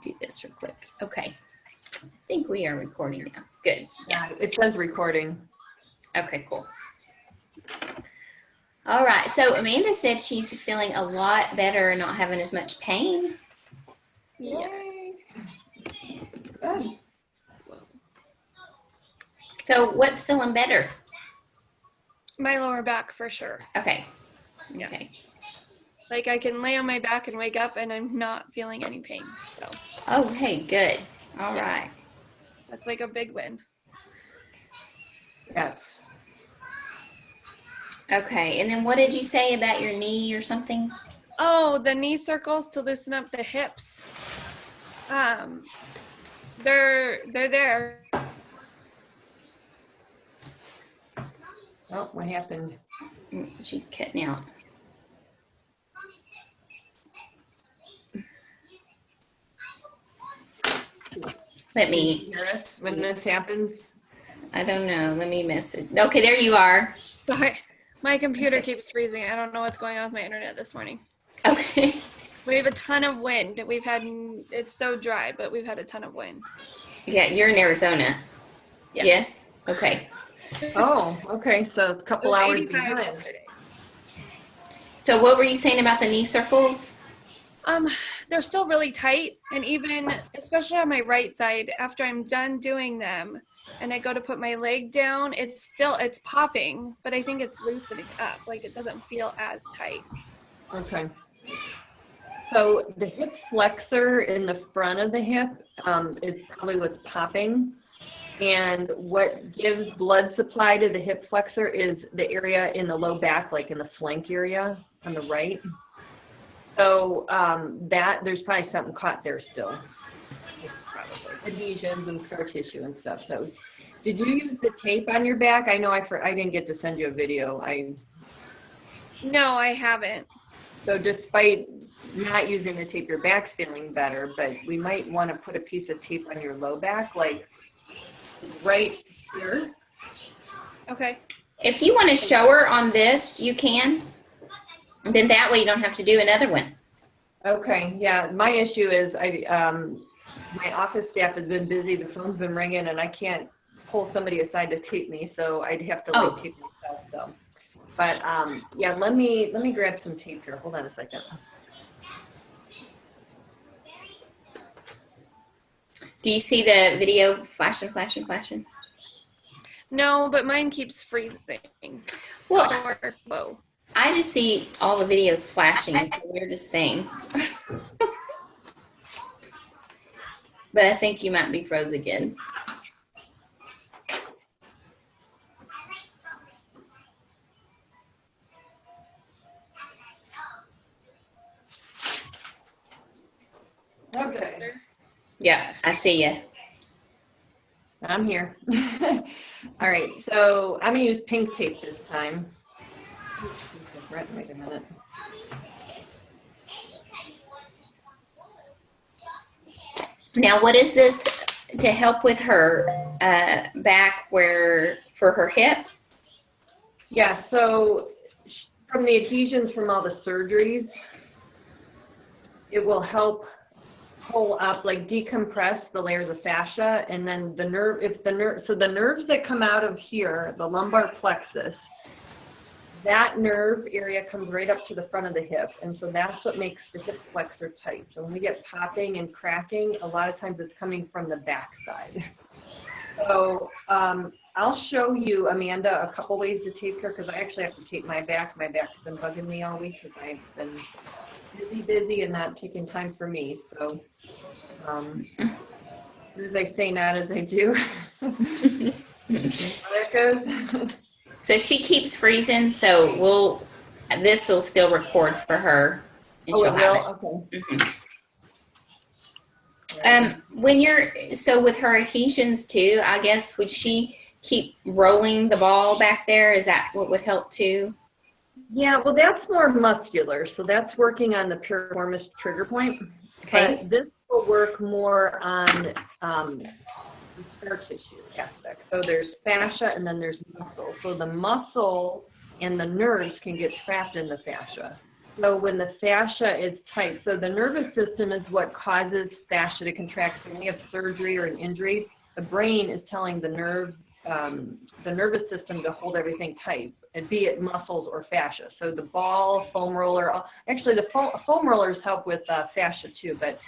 do this real quick. Okay. I think we are recording now. Good. Yeah, it says recording. Okay, cool. All right. So Amanda said she's feeling a lot better, not having as much pain. Yeah. Good. So what's feeling better? My lower back for sure. Okay. Yeah. Okay. Like I can lay on my back and wake up and I'm not feeling any pain. So. Oh, hey, good. All right. That's like a big win. Yes. Okay. And then what did you say about your knee or something? Oh, the knee circles to loosen up the hips. They're there. Oh, what happened? She's cutting out. Let me. Hear us when this happens? I don't know. Let me message. Okay, there you are. Sorry. My computer keeps freezing. I don't know what's going on with my internet this morning. Okay. We have a ton of wind. It's so dry, but we've had a ton of wind. Yeah, you're in Arizona. Yeah. Yes? Okay. Oh, okay. So a couple It was hours 85 behind. yesterday. So what were you saying about the knee circles? They're still really tight, and even especially on my right side, after I'm done doing them and I go to put my leg down, it's popping, but I think it's loosening up. Like it doesn't feel as tight. Okay. So the hip flexor in the front of the hip is probably what's popping. And what gives blood supply to the hip flexor is the area in the low back, like in the flank area on the right. So there's probably something caught there still. Probably adhesions and scar tissue and stuff. So did you use the tape on your back? I know I didn't get to send you a video. No, I haven't. So despite not using the tape, your back's feeling better, but we might want to put a piece of tape on your low back, like right here. Okay. If you want to show her on this, you can. And then that way you don't have to do another one. Okay, yeah. My issue is my office staff has been busy. The phone's been ringing, and I can't pull somebody aside to tape me, so I'd have to like tape myself. So, but yeah, let me grab some tape here. Hold on a second. Do you see the video flashing? No, but mine keeps freezing. Well, Whoa. I just see all the videos flashing. It's the weirdest thing. But I think you might be froze again. Okay. Yeah, I see you. I'm here. All right, so I'm gonna use pink tape this time. Wait a minute. Now, what is this to help with her back for her hip? Yeah, so from the adhesions from all the surgeries, it will help pull up, like decompress the layers of fascia, and then the nerves that come out of here, the lumbar plexus, that nerve area comes right up to the front of the hip, and so that's what makes the hip flexor tight. So when we get popping and cracking, a lot of times it's coming from the back side. So I'll show you, Amanda, a couple ways to tape here, because I actually have to tape my back. My back's been bugging me all week because I've been busy and not taking time for me. So as I say, not as I do. There it goes. So she keeps freezing, so this will still record for her, and she'll have it. Okay. Mm-hmm. So with her adhesions too, I guess, would she keep rolling the ball back there? Is that what would help too? Yeah, well, that's more muscular, so that's working on the piriformis trigger point. Okay. But this will work more on the scar tissue aspect. So there's fascia and then there's muscle. So the muscle and the nerves can get trapped in the fascia. So when the fascia is tight, so the nervous system is what causes fascia to contract. So when you have surgery or an injury, the brain is telling the nervous system to hold everything tight, and be it muscles or fascia. So the ball, foam roller, actually the foam rollers help with fascia too, but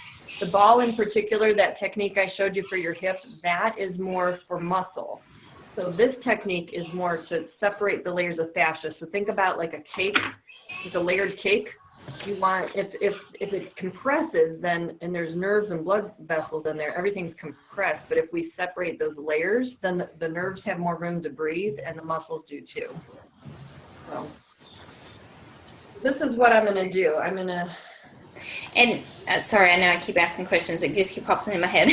the ball in particular, that technique I showed you for your hip, that is more for muscle. So this technique is more to separate the layers of fascia. So think about like a cake, like a layered cake. You want, if it compresses, then, and there's nerves and blood vessels in there, everything's compressed. But if we separate those layers, then the nerves have more room to breathe, and the muscles do too. So this is what I'm going to do. I'm going to. And sorry, I know I keep asking questions. It just keep popping in my head.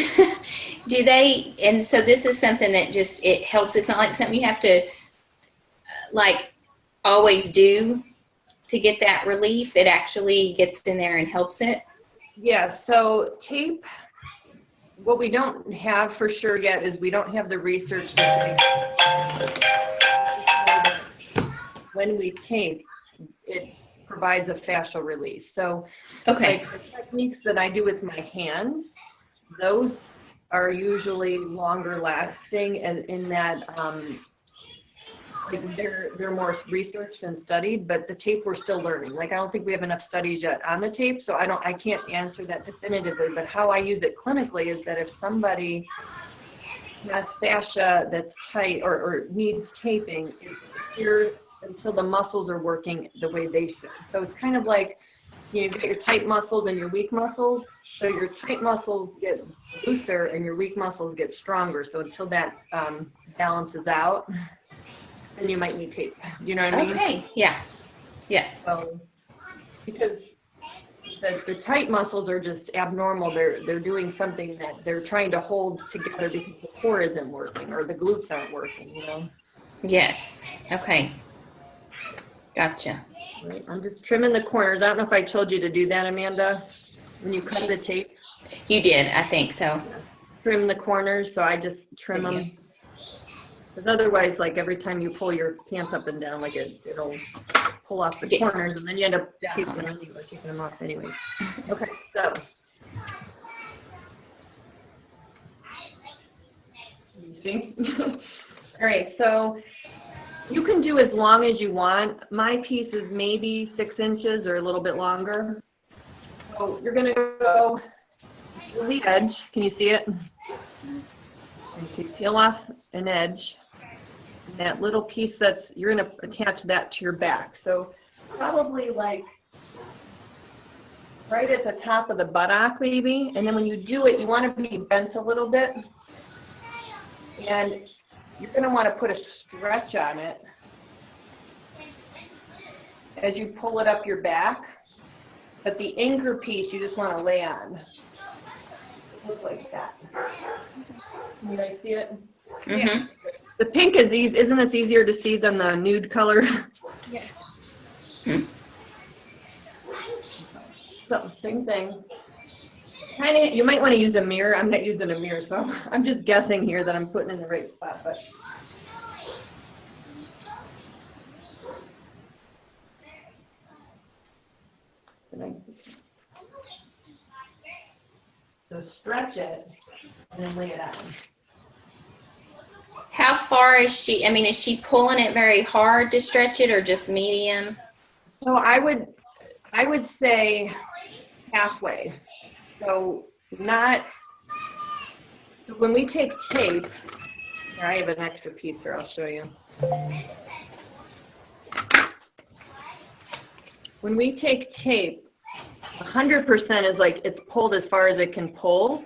Do they? And so this is something that just it helps. It's not like something you have to like always do to get that relief. It actually gets in there and helps it. Yeah. So tape. What we don't have for sure yet is we don't have the research that when we tape, it provides a fascial release. So Okay. like the techniques that I do with my hands, those are usually longer lasting, and in that like they're more researched and studied, but the tape we're still learning. Like I don't think we have enough studies yet on the tape, so I can't answer that definitively. But how I use it clinically is that if somebody has fascia that's tight or needs taping, it's here until the muscles are working the way they should. So it's kind of like, you know, you've got your tight muscles and your weak muscles. So your tight muscles get looser and your weak muscles get stronger. So until that balances out, then you might need tape. You know what I mean? Okay. Yeah. Yeah. So because the tight muscles are just abnormal. They're doing something that they're trying to hold together because the core isn't working or the glutes aren't working, you know? Yes. Okay. Gotcha. Right. I'm just trimming the corners. I don't know if I told you to do that, Amanda, when you cut the tape. You did, I think so. Trim the corners, so I just trim them. Because otherwise, like every time you pull your pants up and down, like it'll pull off the corners, and then you end up keeping them off anyway. Okay, so. You see? All right, so you can do as long as you want. My piece is maybe 6 inches or a little bit longer. So you're going to go to the edge. Can you see it? And you peel off an edge. And that little piece you're going to attach that to your back. So probably like right at the top of the buttock maybe. And then when you do it, you want to be bent a little bit. And you're going to want to put a stretch on it as you pull it up your back. But the anchor piece you just want to lay on. Look like that. Can you guys see it? Mm-hmm. The pink is easy. Isn't this easier to see than the nude color? Yeah. So same thing. Kind of. You might want to use a mirror. I'm not using a mirror, so I'm just guessing here that I'm putting in the right spot. But so stretch it and then lay it on. How far is she? I mean, is she pulling it very hard to stretch it, or just medium? So I would say halfway. So when we take tape, here, I have an extra piece here, I'll show you. When we take tape, 100% is like it's pulled as far as it can pull.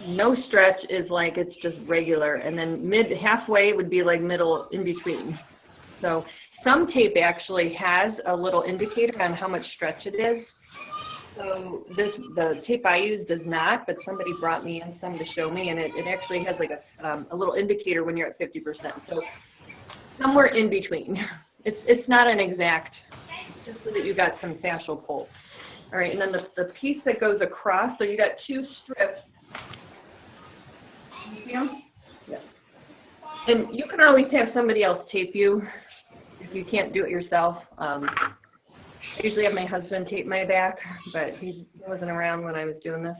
No stretch is like it's just regular, and then halfway would be like middle in between. So some tape actually has a little indicator on how much stretch it is. So the tape I use does not, but somebody brought me in some to show me, and it actually has like a little indicator when you're at 50%. So somewhere in between. It's not an exact, it's just so that you got some fascial pull. All right, and then the piece that goes across, so you got 2 strips. You see them? Yeah. And you can always have somebody else tape you if you can't do it yourself. I usually have my husband tape my back, but he wasn't around when I was doing this.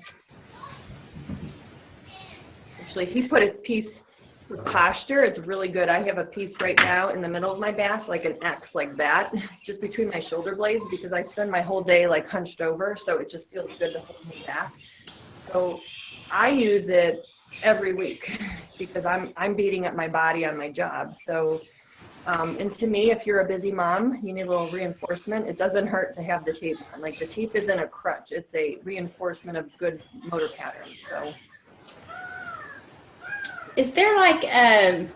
Actually, he put his piece for posture. It's really good. I have a piece right now in the middle of my back, like an X like that, just between my shoulder blades, because I spend my whole day like hunched over, so it just feels good to hold me back. So I use it every week because I'm beating up my body on my job. So, and to me, if you're a busy mom, you need a little reinforcement. It doesn't hurt to have the tape on. Like the tape isn't a crutch. It's a reinforcement of good motor patterns. So. Is there like, I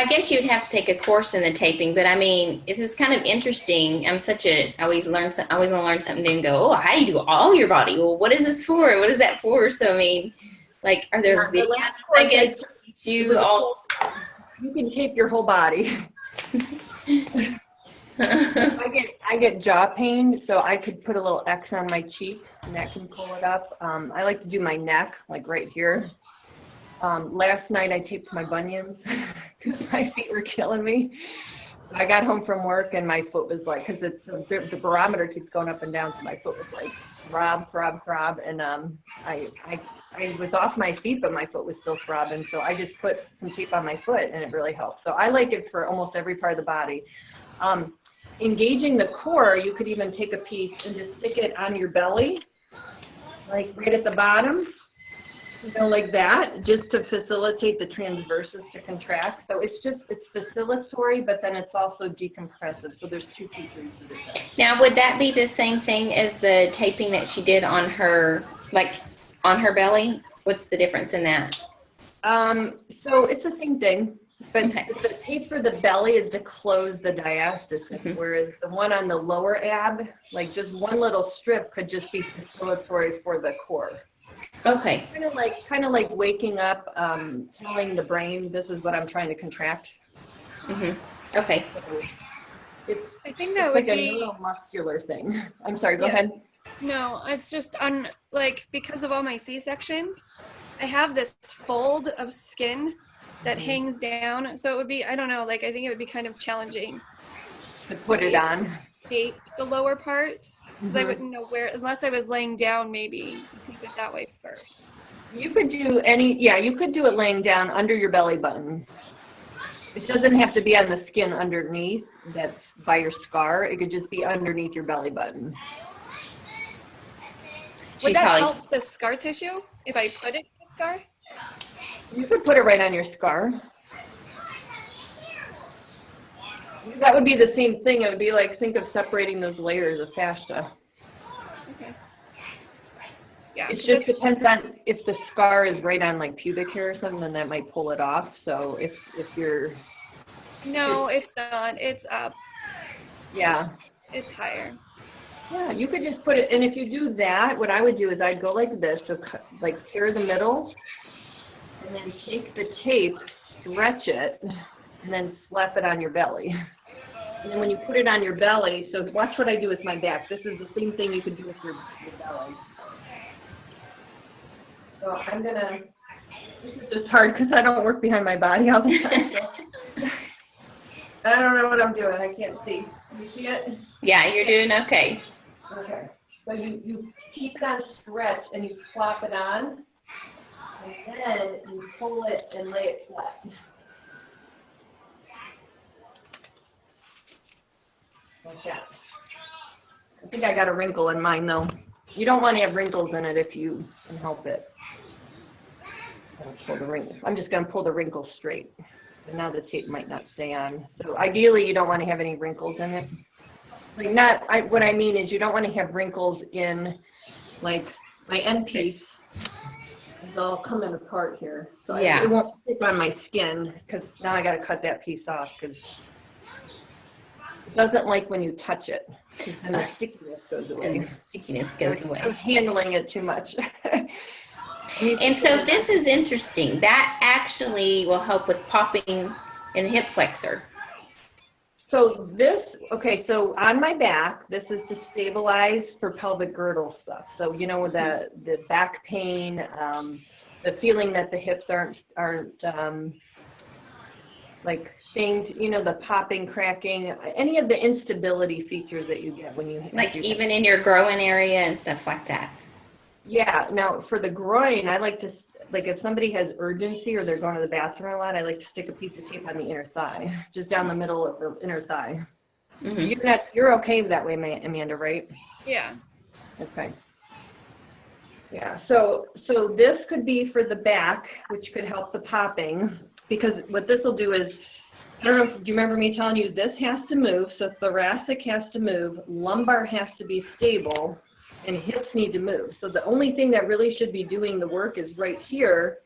guess you'd have to take a course in the taping, but I mean, it is kind of interesting. I always want to learn something new and go, oh, how do you do all your body? Well, what is this for? What is that for? So, I mean, like, are there videos, I guess, teach you all? You can tape your whole body. I get jaw pain, so I could put a little X on my cheek and that can pull it up. I like to do my neck, like right here. Last night I taped my bunions because my feet were killing me. I got home from work and my foot was like, because the barometer keeps going up and down, so my foot was like throb, throb, throb, and I was off my feet, but my foot was still throbbing, so I just put some tape on my foot and it really helped. So I like it for almost every part of the body. Engaging the core, you could even take a piece and just stick it on your belly, like right at the bottom, like that, just to facilitate the transverses to contract. So it's facilitatory, but then it's also decompressive. So there's two pieces to this. Now, would that be the same thing as the taping that she did on her, like on her belly? What's the difference in that? So it's the same thing. But okay. The tape for the belly is to close the diastasis, whereas the one on the lower ab, like just one little strip could just be facilitatory for the core. Okay. Kind of like waking up, telling the brain, this is what I'm trying to contract. Mm-hmm. Okay. So I think that would like be a neuromuscular thing. I'm sorry, go ahead. No, it's just because of all my C-sections, I have this fold of skin that hangs down. So it would be, I don't know, like I think it would be kind of challenging To put it on. Tape the lower part because I wouldn't know where, unless I was laying down maybe to tape it that way first. You could do you could do it laying down under your belly button. It doesn't have to be on the skin underneath that's by your scar. It could just be underneath your belly button. Would that help the scar tissue if I put it in the scar? You could put it right on your scar. That would be the same thing. It would be like, think of separating those layers of fascia. Okay. Yeah. It just depends on if the scar is right on like pubic hair or something, then that might pull it off. So if you're... No, it's not. It's up. Yeah. It's higher. Yeah, you could just put it, and if you do that, what I would do is I'd go like this, so like tear the middle, and then take the tape, stretch it, and then slap it on your belly. And then when you put it on your belly, so watch what I do with my back. This is the same thing you could do with your belly. So I'm gonna, this is just hard because I don't work behind my body all the time. So. I don't know what I'm doing. I can't see. You see it? Yeah, you're doing okay. Okay. So you keep it on stretch and you flop it on. And then you pull it and lay it flat. Like that. I think I got a wrinkle in mine though. You don't want to have wrinkles in it if you can help it. I'm just going to pull the wrinkle straight. And now the tape might not stay on. So ideally you don't want to have any wrinkles in it. Like what I mean is you don't want to have wrinkles in like my end piece. They'll come in apart here. So yeah. It won't stick on my skin because now I got to cut that piece off because it doesn't like when you touch it. And the stickiness goes away. And the stickiness goes away. I was handling it too much. And so this is interesting. That actually will help with popping in the hip flexor. So so on my back, this is to stabilize for pelvic girdle stuff. So, you know, the back pain, the feeling that the hips aren't like things, you know, the popping, cracking, any of the instability features that you get when you Like even in your growing area and stuff like that. Yeah. Now for the groin, I like to, like if somebody has urgency or they're going to the bathroom a lot, I like to stick a piece of tape on the inner thigh, just down the middle of the inner thigh. Mm-hmm. You're okay with that way, Amanda, right? Yeah. Okay. Yeah. So this could be for the back, which could help the popping, because what this will do is, I don't know, do you remember me telling you this has to move? So thoracic has to move, lumbar has to be stable, and hips need to move. So the only thing that really should be doing the work is right here,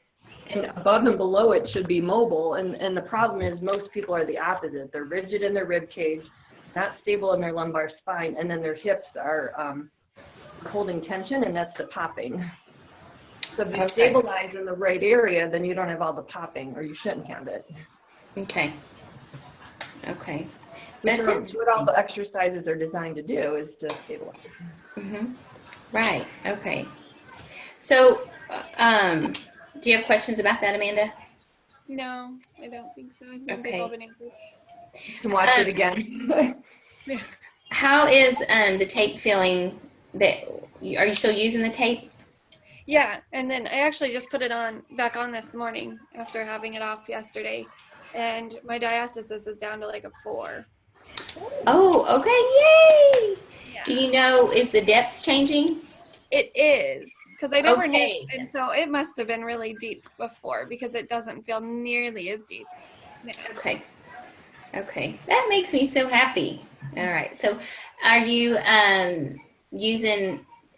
and above and below it should be mobile. And the problem is most people are the opposite. They're rigid in their rib cage, not stable in their lumbar spine, and then their hips are holding tension, and that's the popping. So if you stabilize in the right area, then you don't have all the popping, or you shouldn't have it. Okay. Okay. That's what all the exercises are designed to do, is to stabilize. Mm-hmm. Right. Okay. So, do you have questions about that, Amanda? No, I don't think so. I think Okay. they've all been answered. You can watch it again. Yeah. How is the tape feeling? Are you still using the tape? Yeah, and then I actually just put it back on this morning after having it off yesterday, and my diastasis is down to like a 4. Oh, okay. Yay! Yeah. Do you know, is the depth changing? It is, because I never knew, Okay. and so it must have been really deep before, because it doesn't feel nearly as deep now. Okay. Okay. That makes me so happy. All right. So are you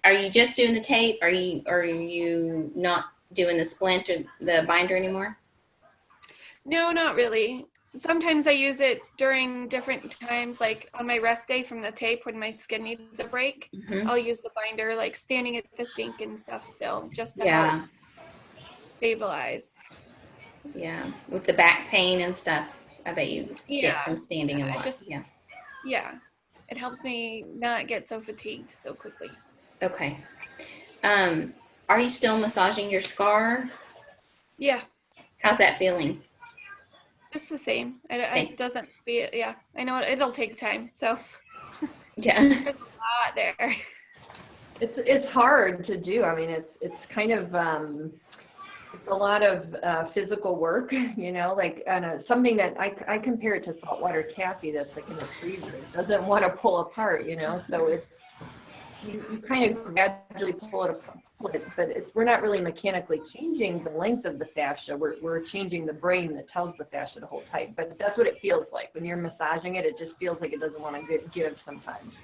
are you just doing the tape? Are you not doing the splint or the binder anymore? No, not really. Sometimes I use it during different times, like on my rest day from the tape when my skin needs a break. Mm-hmm. I'll use the binder, like standing at the sink and stuff still, just to Yeah. help stabilize. Yeah. With the back pain and stuff, I bet you get from standing a lot. Yeah. It helps me not get so fatigued so quickly. Okay. Are you still massaging your scar? Yeah. How's that feeling? Just the same. Same. It doesn't feel, yeah. I know it'll take time, so Yeah. there's a lot there. It's hard to do. I mean, it's kind of it's a lot of physical work, you know, like something that I compare it to saltwater taffy that's like in the freezer. It doesn't want to pull apart, you know, so it's you kind of gradually pull it apart. But we're not really mechanically changing the length of the fascia. We're changing the brain that tells the fascia to hold tight. But that's what it feels like. When you're massaging it, it just feels like it doesn't want to give sometimes.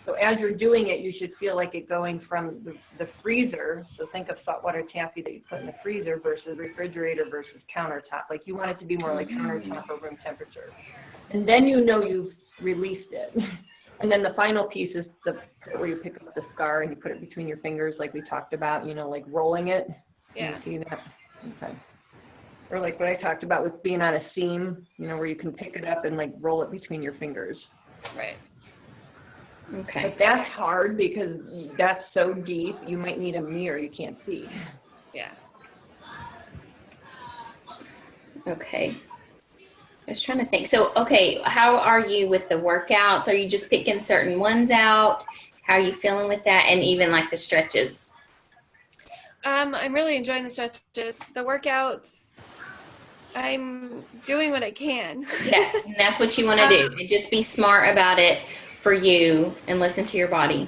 So as you're doing it, you should feel like it going from the freezer. So think of saltwater taffy that you put in the freezer versus refrigerator versus countertop. Like you want it to be more like countertop or room temperature. And then you know you've released it. And then the final piece is the part where you pick up the scar and you put it between your fingers, like we talked about, you know, like rolling it. Yeah. You see that? Okay. Or like what I talked about with being on a seam, you know, where you can pick it up and like roll it between your fingers. Right. Okay. But that's hard because that's so deep, you might need a mirror you can't see. Yeah. Okay. I was trying to think. So, okay, how are you with the workouts? Are you just picking certain ones out? How are you feeling with that? And even like the stretches? I'm really enjoying the stretches. The workouts, I'm doing what I can. Yes, and that's what you want to do. And just be smart about it for you and listen to your body.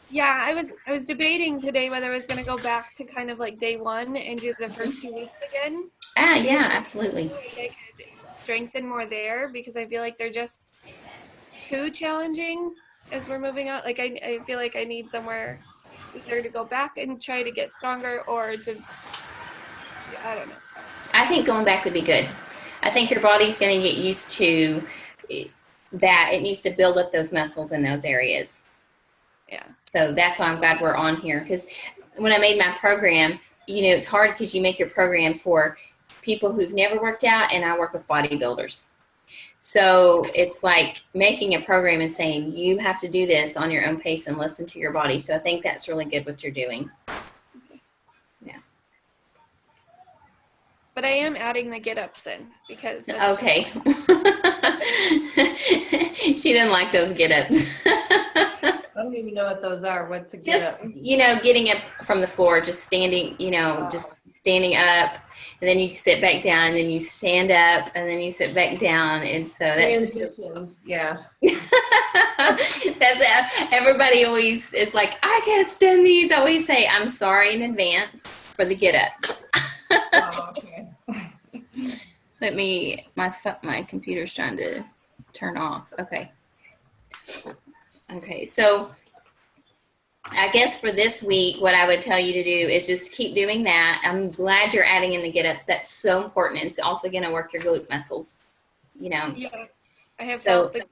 Yeah, I was debating today whether I was going to go back to kind of like day 1 and do the first 2 weeks again. Yeah, absolutely. I could strengthen more there because I feel like they're just too challenging as we're moving on. Like I feel like I need somewhere either to go back and try to get stronger or to, I don't know. I think going back would be good. I think your body's going to get used to that. It needs to build up those muscles in those areas. Yeah. So that's why I'm glad we're on here. Because when I made my program, you know, it's hard because you make your program for people who've never worked out, and I work with bodybuilders. So it's like making a program and saying, you have to do this on your own pace and listen to your body. So I think that's really good what you're doing. Yeah. but I am adding the get-ups in because that's Okay. She didn't like those get-ups. I don't even know what those are. What's a get Just, up? getting up from the floor, just standing, just standing up, and then you sit back down, and then you stand up, and then you sit back down, and so that's just Transitions, yeah. everybody always is like, I can't stand these. I always say, I'm sorry in advance for the get-ups. Oh, okay. My computer's trying to turn off. Okay, so I guess for this week, what I would tell you to do is just keep doing that. I'm glad you're adding in the get-ups. That's so important. It's also going to work your glute muscles, Yeah, I have So- both the glutes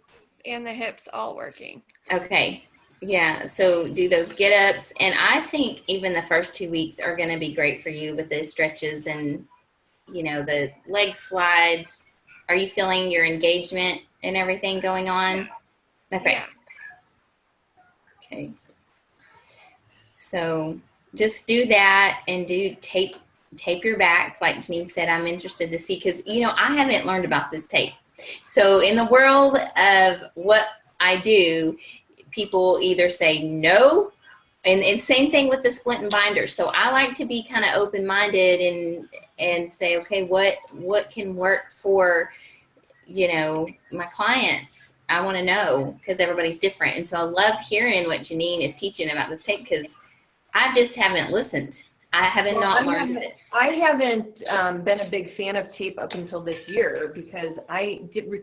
and the hips all working. Okay. Yeah. So do those get-ups. And I think even the first 2 weeks are going to be great for you with the stretches and, the leg slides. Are you feeling your engagement and everything going on? Okay. Yeah. Okay. So just do that and do tape your back. Like Janine said, I'm interested to see, because, I haven't learned about this tape. So in the world of what I do, people either say no, and same thing with the splint and binder. So I like to be kind of open-minded and say, okay, what can work for, my clients? I want to know, because everybody's different. And so I love hearing what Janine is teaching about this tape, because I just haven't listened. I haven't learned this. I haven't been a big fan of tape up until this year, because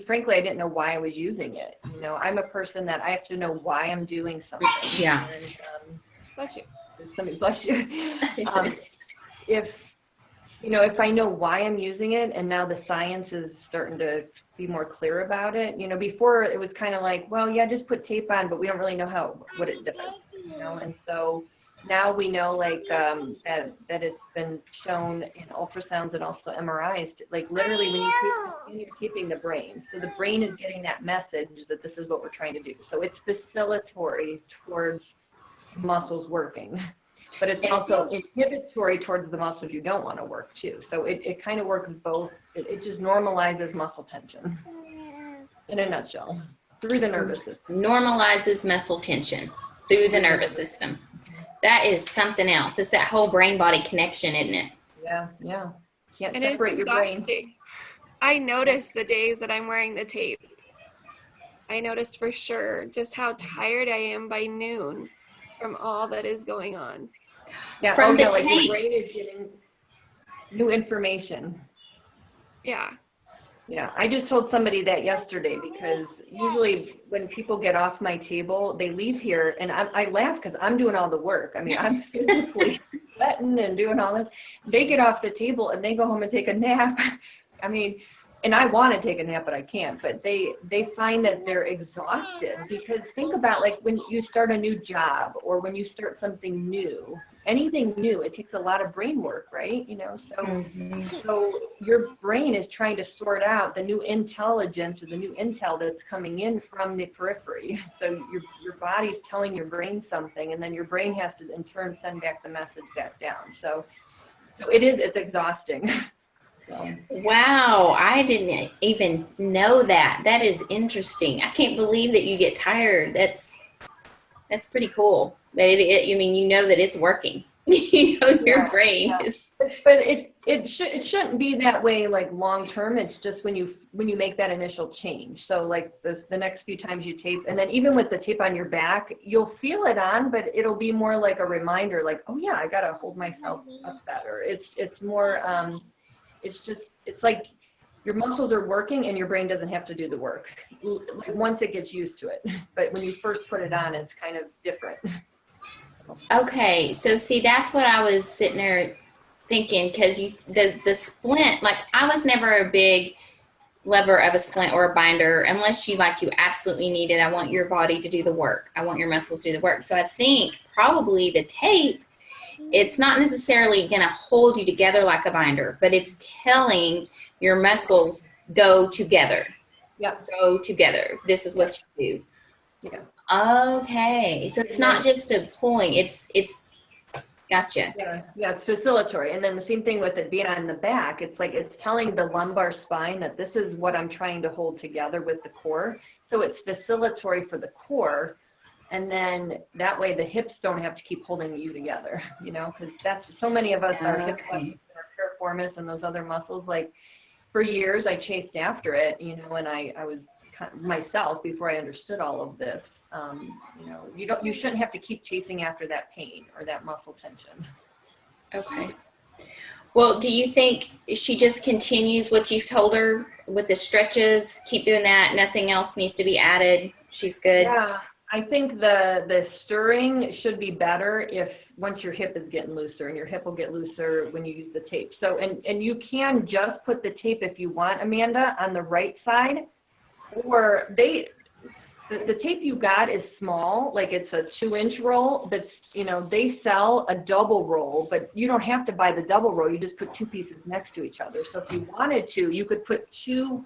frankly, I didn't know why I was using it. I'm a person that I have to know why I'm doing something. Yeah. And, Bless you. bless you. If I know why I'm using it, and now the science is starting to be more clear about it. Before it was kind of like, well, yeah, just put tape on, but we don't really know what it does. And so now we know, like, that it's been shown in ultrasounds and also MRIs. Like, literally, when you tape the skin, you're keeping the brain. So the brain is getting that message that this is what we're trying to do. So it's facilitatory towards muscles working, but it's also inhibitory towards the muscles you don't want to work too. So it kind of works both. It just normalizes muscle tension in a nutshell through the nervous system. Normalizes muscle tension through the nervous system. That is something else. It's that whole brain-body connection, isn't it? Yeah. Can't And separate it's your brain. exhausting. I notice the days that I'm wearing the tape. I notice for sure just how tired I am by noon from all that is going on. Yeah, From the like tape. your brain is getting new information. Yeah. Yeah, I just told somebody that yesterday, because usually when people get off my table, they leave here, and I laugh because I'm doing all the work. I mean, I'm physically sweating and doing all this. They get off the table and they go home and take a nap. I mean, and I want to take a nap, but I can't. But they find that they're exhausted, because think about, like, when you start a new job or when you start something new, anything new, it takes a lot of brain work, right? So your brain is trying to sort out the new intelligence or the new intel that's coming in from the periphery. So your body's telling your brain something, and then your brain has to in turn send back the message back down. So it's exhausting. So. Wow, I didn't even know that. That is interesting. I can't believe that you get tired. That's pretty cool. That that it's working. Your brain is. But it shouldn't be that way, like, long term. It's just when you make that initial change. So, like, the next few times you tape, and then even with the tape on your back, you'll feel it on, but it'll be more like a reminder, like, oh yeah, I gotta hold myself up better. It's more it's like your muscles are working and your brain doesn't have to do the work, like, once it gets used to it. But when you first put it on, it's kind of different. Okay, so see, that's what I was sitting there thinking, because the splint, like, I was never a big lover of a splint or a binder unless you absolutely need it. I want your body to do the work. I want your muscles to do the work. So I think probably the tape, it's not necessarily going to hold you together like a binder, but it's telling your muscles, go together. Yeah. Go together. This is what you do. Yeah. Okay. So it's not just a pulling. It's Gotcha. Yeah, it's facilitatory. And then the same thing with it being on the back. It's like it's telling the lumbar spine that this is what I'm trying to hold together with the core. So it's facilitatory for the core. And then that way the hips don't have to keep holding you together, you know, because that's so many of us are hip flexors, our piriformis and those other muscles. Like for years I chased after it, you know, and I was myself before I understood all of this. You know, you shouldn't have to keep chasing after that pain or that muscle tension. Okay. Well, do you think she just continues what you've told her with the stretches? Keep doing that. Nothing else needs to be added. She's good. Yeah, I think the stirring should be better if once your hip is getting looser, and your hip will get looser when you use the tape. So, and you can just put the tape if you want, Amanda, on the right side, or the tape you got is small, like it's a 2-inch roll, but you know, they sell a double roll, but you don't have to buy the double roll. You just put 2 pieces next to each other. So if you wanted to, you could put 2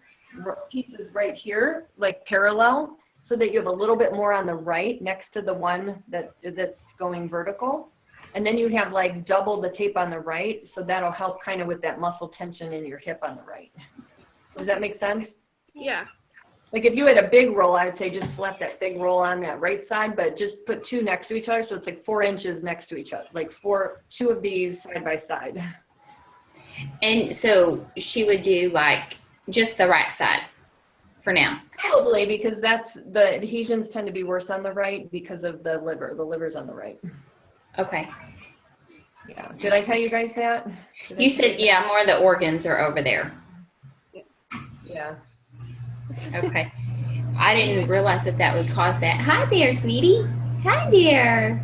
pieces right here, like parallel, so that you have a little bit more on the right next to the one that's going vertical. And then you have like double the tape on the right. So that'll help kind of with that muscle tension in your hip on the right. Does that make sense? Yeah. Like if you had a big roll, I would say just slap that big roll on that right side, but just put 2 next to each other. So it's like 4 inches next to each other, like 2 of these side by side. And so she would do like just the right side for now. Probably, because the adhesions tend to be worse on the right because of the liver. The liver's on the right. Okay. Yeah. Did I tell you guys that? You said, yeah, more of the organs are over there. Yeah. Okay. I didn't realize that would cause that. Hi there, sweetie. Hi there.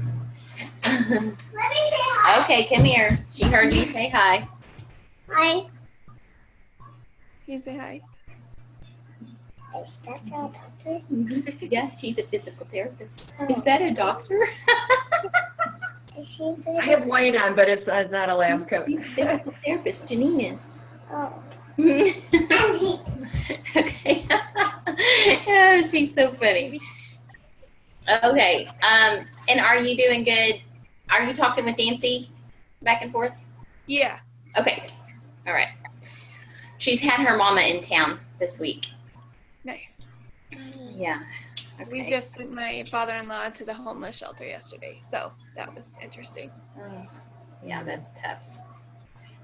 Let me say hi. Okay, come here. She heard me say hi. Hi. You say hi. Is that a doctor? Yeah, she's a physical therapist. Is that a doctor? Is she good? I have white on, but it's not a lab coat. She's a physical therapist. Janine is. Oh. Okay. Oh, she's so funny. Okay. And are you doing good? Are you talking with Nancy back and forth? Yeah. Okay. All right. She's had her mama in town this week. Nice. Yeah. Okay. We just sent my father-in-law to the homeless shelter yesterday, so that was interesting. Oh, yeah, that's tough.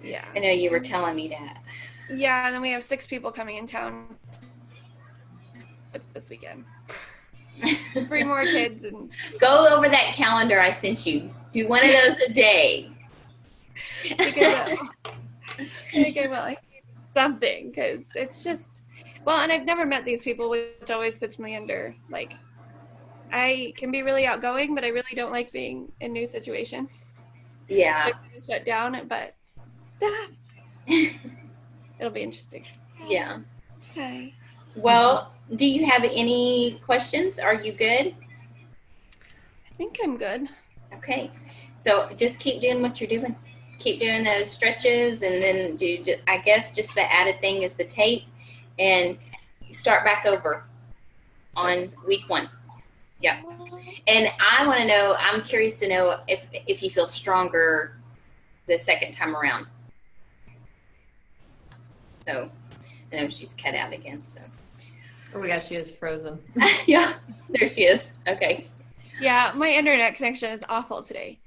Yeah. I know you were telling me that. Yeah, and then we have 6 people coming in town this weekend. 3 more kids and Go over that calendar I sent you. Do one of those a day. I think I will. I need something because it's just and I've never met these people, which always puts me under like I can be really outgoing, but I really don't like being in new situations. Yeah. I'm gonna shut down, but it'll be interesting. Yeah. Okay. Well, do you have any questions? Are you good? I think I'm good. Okay. So just keep doing what you're doing. Keep doing those stretches, and then I guess just the added thing is the tape, and start back over on week 1. Yeah. And I want to know, I'm curious to know if you feel stronger the second time around. So I know she's cut out again. So. Oh my gosh, she is frozen. Yeah, there she is. Okay. Yeah, my internet connection is awful today.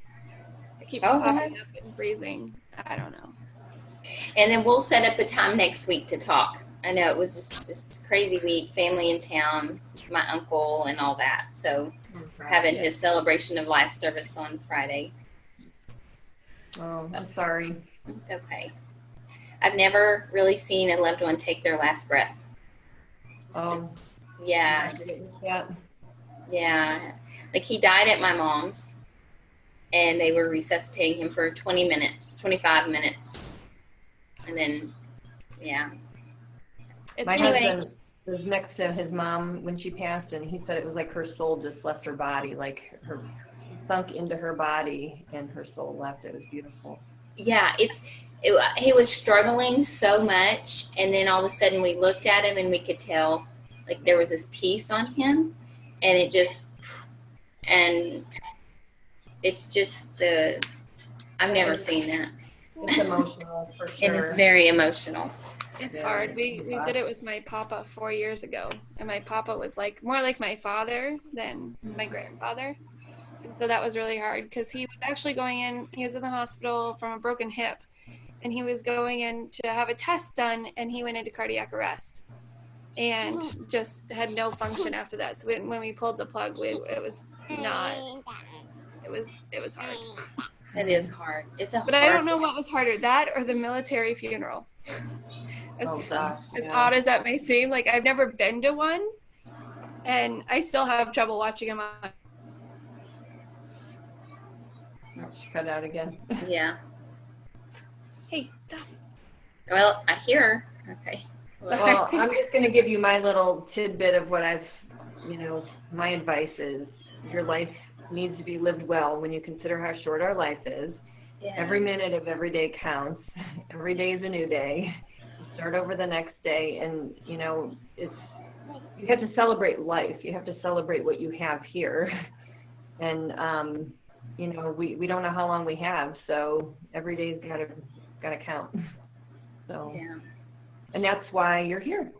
It keeps Okay. popping up and freezing. I don't know. And then we'll set up a time next week to talk. I know it was just a crazy week, family in town, my uncle and all that. So having his celebration of life service on Friday. Oh, I'm sorry. It's okay. I've never really seen a loved one take their last breath. Yeah. Like he died at my mom's, and they were resuscitating him for 20 minutes, 25 minutes. And then, yeah. My Anyway. husband was next to his mom when she passed, and he said it was like her soul just left her body, like her sunk into her body and her soul left. It was beautiful. Yeah, he was struggling so much, and then all of a sudden we looked at him and we could tell like there was this peace on him, and it's just I've never seen that. It's emotional for sure. It is very emotional. It's Yeah. hard. We did it with my papa 4 years ago, and my papa was like more like my father than my grandfather. And so that was really hard because he was actually going in. He was in the hospital from a broken hip, and he was going in to have a test done, and he went into cardiac arrest, and just had no function after that. So when we pulled the plug, it was not. It was hard. It is hard. It's a But I don't know what was harder, that or the military funeral. Oh, gosh, As yeah. odd as that may seem, like I've never been to one, and I still have trouble watching them on. Oh, she cut out again. Yeah. Hey, stop. Well, I hear her. Okay. Well, I'm just going to give you my little tidbit of what I've, my advice is your life needs to be lived well when you consider how short our life is. Yeah. Every minute of every day counts. Every day is a new day. Start over the next day, and you have to celebrate life. You have to celebrate what you have here, and we don't know how long we have, so every day's gotta count. So, Yeah. and that's why you're here.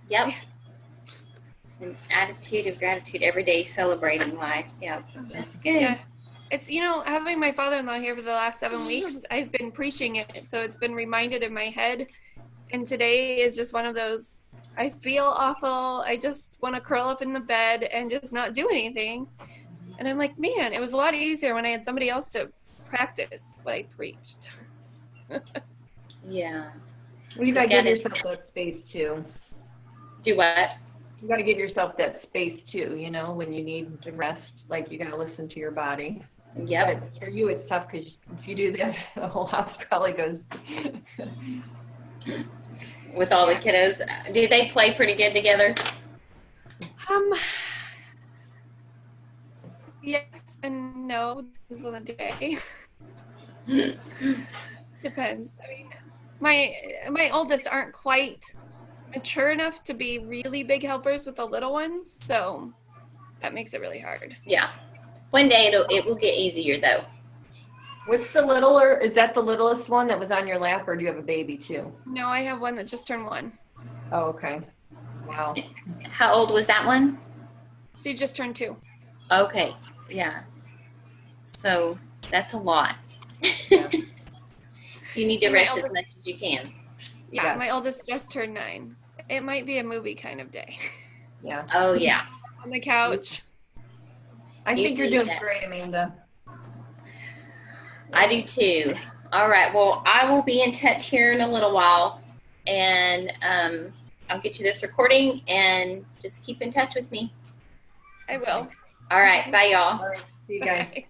Yep. An attitude of gratitude every day, celebrating life. Yep. That's good. Yeah. It's, having my father-in-law here for the last 7 weeks, I've been preaching it, so it's been reminded in my head. And today is just one of those, I feel awful. I just want to curl up in the bed and just not do anything. And I'm like, man, it was a lot easier when I had somebody else to practice what I preached. Yeah. Well, you gotta Get give it. yourself that space too. Do what? You gotta give yourself that space too. When you need to rest, like you gotta listen to your body. Yep. But for you, it's tough because if you do that, the whole house probably goes. With all the kiddos, do they play pretty good together? Yes and no, depends on the day. Depends. I mean, my oldest aren't quite mature enough to be really big helpers with the little ones, so that makes it really hard. Yeah. One day it will get easier though. What's the littler? Is that the littlest one that was on your lap, or do you have a baby too? No, I have one that just turned 1. Oh, okay. Wow. How old was that one? She just turned 2. Okay. Yeah. So that's a lot. Yeah. You need to And my rest as oldest- much as you can. Yeah, Yeah. my oldest just turned 9. It might be a movie kind of day. Yeah. Oh yeah. On the couch. I You think you're need doing that. great, Amanda. I do too. All right. Well, I will be in touch here in a little while, and I'll get you this recording, and just keep in touch with me. I will. All right. Bye, y'all. All right. See you guys. Bye.